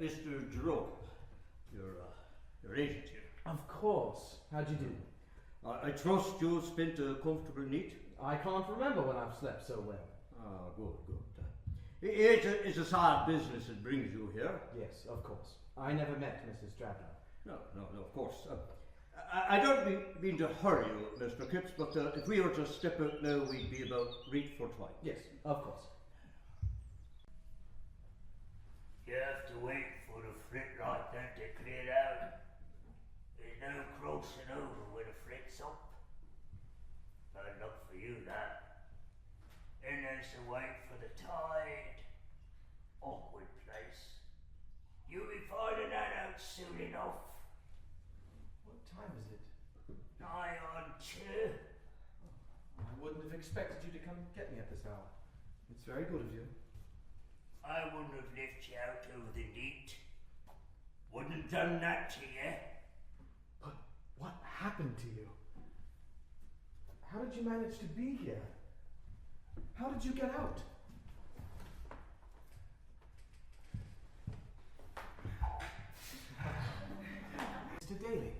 Mr. Jerome, your agent here. Of course. How'd you do? I trust you spent a comfortable night? I can't remember when I've slept so well. Ah, good. It's a sad business that brings you here. Yes, of course. I never met Mrs. Drablow. No, of course. I don't mean to hurry you, Mr. Kipps, but if we were to step out now, we'd be about reach for twine. Yes, of course. You have to wait for the flit like that to clear out. There's no crossing over when the flit's up. Bad luck for you, that. Then there's to wait for the tide. Awkward place. You'll be finding that out soon enough. What time is it? Nigh on 2. I wouldn't have expected you to come get me at this hour. It's very good of you. I wouldn't have left you out over the night. Wouldn't have done that to you. But what happened to you? How did you manage to be here? How did you get out? Mr. Daly.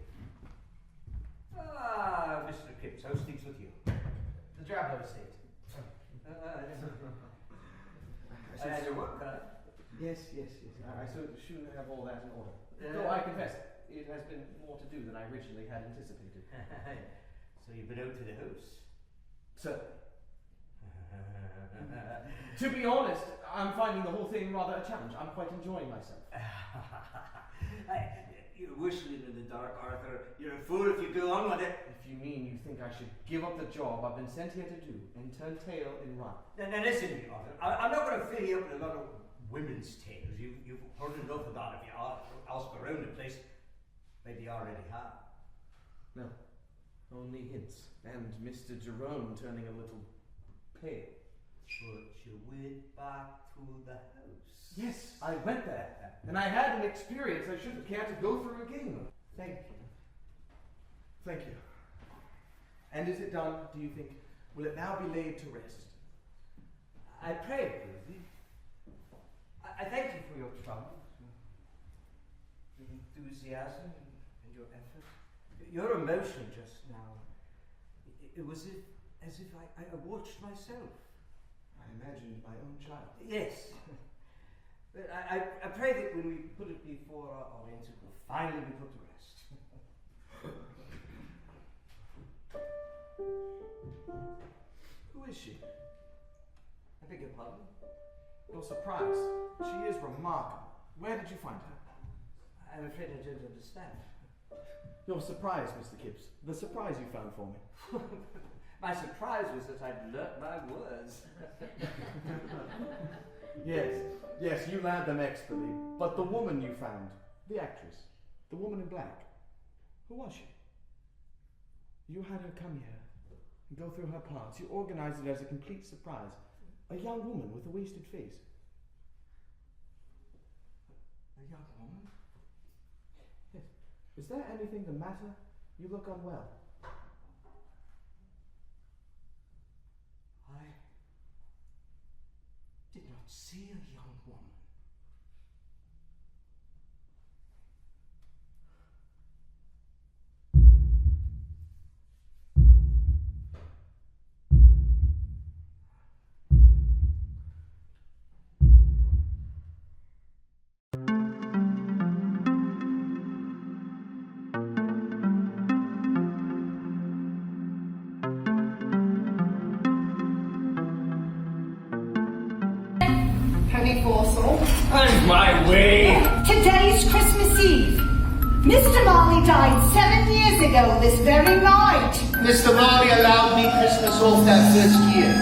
Ah, Mr. Kipps, how's things with you? The Drablow estate. I had your work, Yes. I soon have all that in order. Though I confess, it has been more to do than I originally had anticipated. So you've been out to the house? Sir. To be honest, I'm finding the whole thing rather a challenge. I'm quite enjoying myself. You're whistling in the dark, Arthur. You're a fool if you go on with it. If you mean you think I should give up the job I've been sent here to do and turn tail and run. Now listen to me, Arthur. I'm not going to fill you up with a lot of women's tales. You've heard enough about it. If you ask around the place, maybe you already have. No, only hints. And Mr. Jerome turning a little pale. But you went back to the house. Yes, I went there. And I had an experience I shouldn't care to go through again. Thank you. Thank you. And is it done, do you think? Will it now be laid to rest? I pray it will be. I thank you for your trouble, your enthusiasm, and your effort. Your emotion just now, it was as if I watched myself. I imagined my own child. Yes. But I pray that when we put it before our ends, it will finally be put to rest. Who is she? I beg your pardon? Your surprise. She is remarkable. Where did you find her? I'm afraid I don't understand. Your surprise, Mr. Kipps. The surprise you found for me. My surprise was that I'd learnt my words. Yes, you learned them expertly. But the woman you found, the actress, the woman in black, who was she? You had her come here and go through her parts. You organized it as a complete surprise. A young woman with a wasted face. A young woman? Yes. Is there anything the matter? You look unwell. I did not see a young woman. And my way! Today's Christmas Eve. Mr. Marley died 7 years ago this very night. Mr. Marley allowed me Christmas off that first year.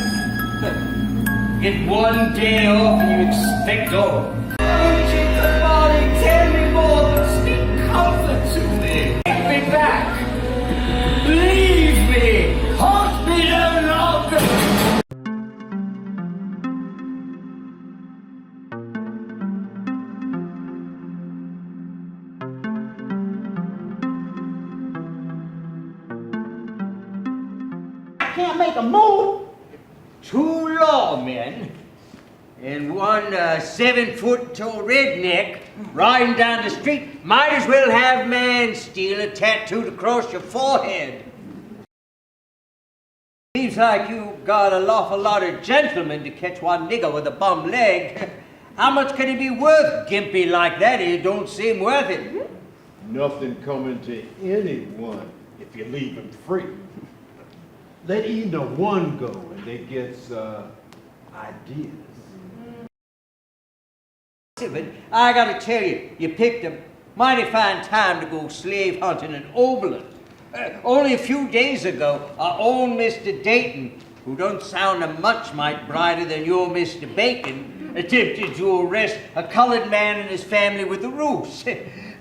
Get one day off and you expect all. Mr. Marley, tell me more, but speak comfort to me. Take me back. Leave me. Haunt me no longer. Can't make a move. Two lawmen And one 7-foot-tall redneck riding down the street might as well have man stealer tattooed across your forehead. Seems like you got an awful lot of gentlemen to catch one nigger with a bum leg. How much can he be worth, gimpy like that? It don't seem worth it. Nothing coming to anyone if you leave him free. Let either one go and they gets ideas. But I gotta tell you, you picked a mighty fine time to go slave hunting in Oberlin. Only a few days ago, our own Mr. Dayton, who don't sound a much mite brighter than your Mr. Bacon, attempted to arrest a colored man and his family with a ruse.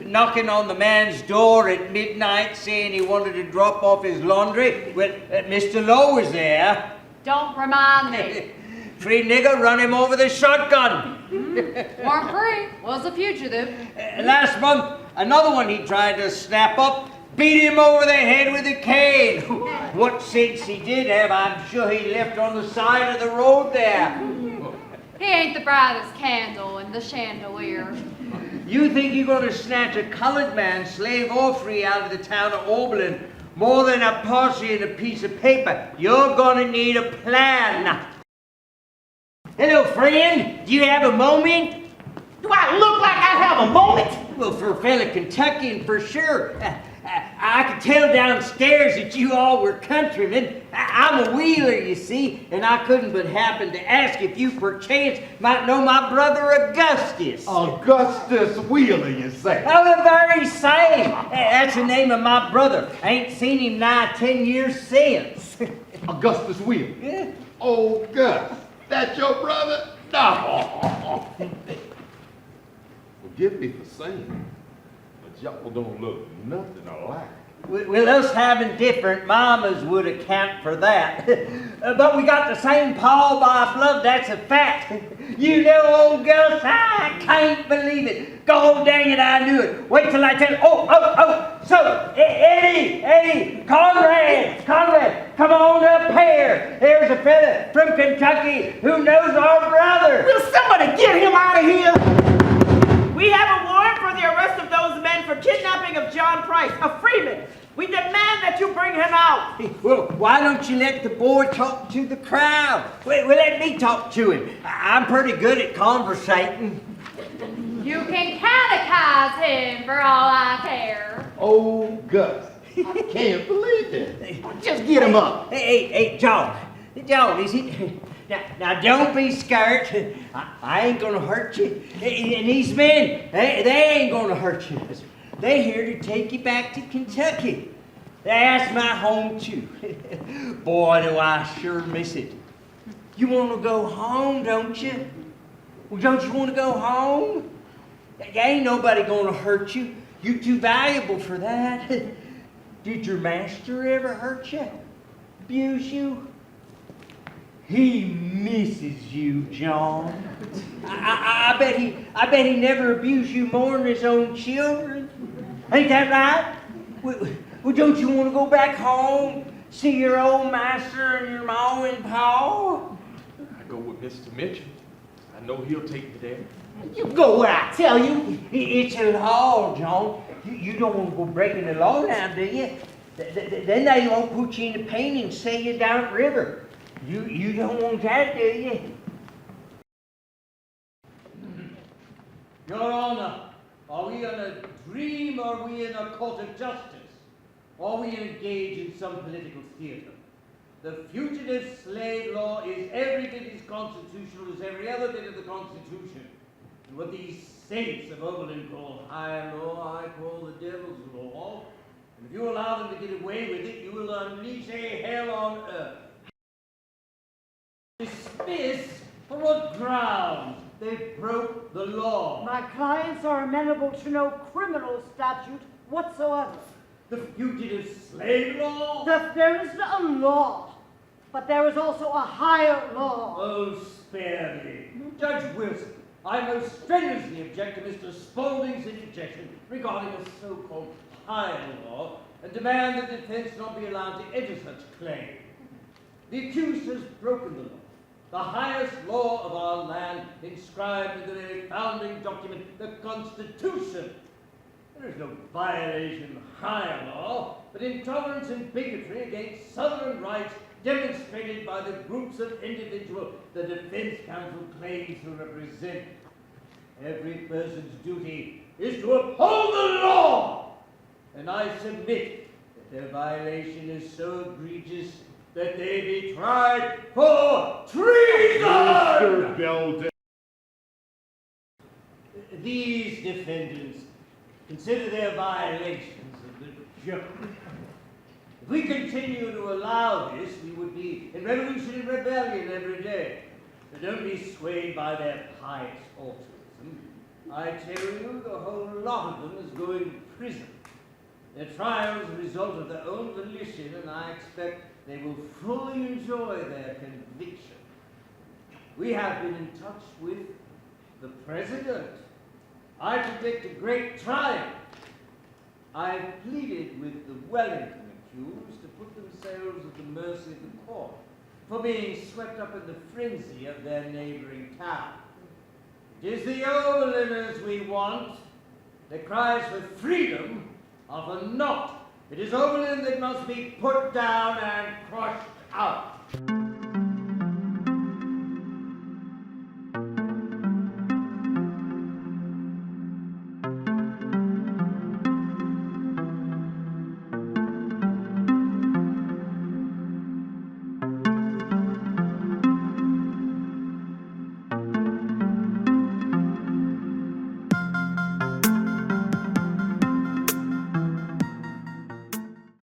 Knocking on the man's door at midnight saying he wanted to drop off his laundry. Well, Mr. Lowe was there. Don't remind me. Free nigger run him over the shotgun. Weren't free, was a fugitive. Last month, another one he tried to snap up, beat him over the head with a cane. What sense he did have, I'm sure he left on the side of the road there. He ain't the brightest candle in the chandelier. You think you're going to snatch a colored man, slave or free, out of the town of Oberlin more than a posse and a piece of paper? You're going to need a plan. Hello, friend. Do you have a moment? Do I look like I have a moment? Well, for a fellow Kentuckian, for sure. I could tell downstairs that you all were countrymen. I'm a wheeler, you see, and I couldn't but happen to ask if you perchance might know my brother Augustus. Augustus Wheeler, you say? Oh, the very same. That's the name of my brother. I ain't seen him nigh 10 years since. Augustus Wheeler? Yeah. Oh, Gus, that's your brother? No. Forgive me for saying, but y'all don't look nothing alike. Well, us having different mamas would account for that. But we got the same paw by blood, that's a fact. You know, old Gus, I can't believe it. God dang it, I knew it. Wait till I tell you. So, Eddie, Conrad, come on up here. There's a fella from Kentucky who knows our brother. Will somebody get him out of here? We have a warrant for the arrest of those men for kidnapping of John Price, a freeman. We demand that you bring him out. Well, why don't you let the boy talk to the crowd? Well, let me talk to him. I'm pretty good at conversating. You can catechize him for all I care. Oh, Gus, I can't believe it. Just get him up. Hey, John, is he? Now, don't be scared. I ain't gonna hurt you. And these men, they ain't gonna hurt you. They're here to take you back to Kentucky. That's my home, too. Boy, do I sure miss it. You want to go home, don't you? Well, don't you want to go home? Ain't nobody going to hurt you. You're too valuable for that. Did your master ever hurt you? Abuse you? He misses you, John. I bet he never abused you more than his own children. Ain't that right? Well, don't you want to go back home, see your old master and your ma and pa? I go with Mr. Mitchell. I know he'll take me there. You go where I tell you. It's a law, John. You don't want to go breaking the law now, do you? Then they won't put you in the pen and sell you down river. You don't want that, do you? Your Honor, are we in a dream or are we in a court of justice? Or are we engaged in some political theater? The fugitive slave law is every bit as constitutional as every other bit of the Constitution. And what these saints of Oberlin call higher law, I call the devil's law. And if you allow them to get away with it, you will unleash a hell on earth. Dismiss? For what grounds? They broke the law. My clients are amenable to no criminal statute whatsoever. The fugitive slave law? There is a law, but there is also a higher law. Oh, spare me. Judge Wilson, I most strenuously object to Mr. Spaulding's interjection regarding a so-called higher law and demand that the defense not be allowed to enter such claim. The accused has broken the law. the highest law of our land, inscribed in the very founding document, the Constitution. There is no violation of higher law, but intolerance and bigotry against Southern rights demonstrated by the groups of individuals the defense counsel claims to represent. Every person's duty is to uphold the law, and I submit that their violation is so egregious that they be tried for treason! Mr. Belden. These defendants consider their violations a little joke. If we continue to allow this, we would be in revolution and rebellion every day. But don't be swayed by their pious altruism. I tell you, the whole lot of them is going to prison. Their trial is a result of their own volition, and I expect they will fully enjoy their conviction. We have been in touch with the President. I predict a great triumph. I've pleaded with the Wellington accused to put themselves at the mercy of the court for being swept up in the frenzy of their neighboring town. It is the Overlanders we want. Their cries for freedom are for naught. It is Overland that must be put down and crushed out.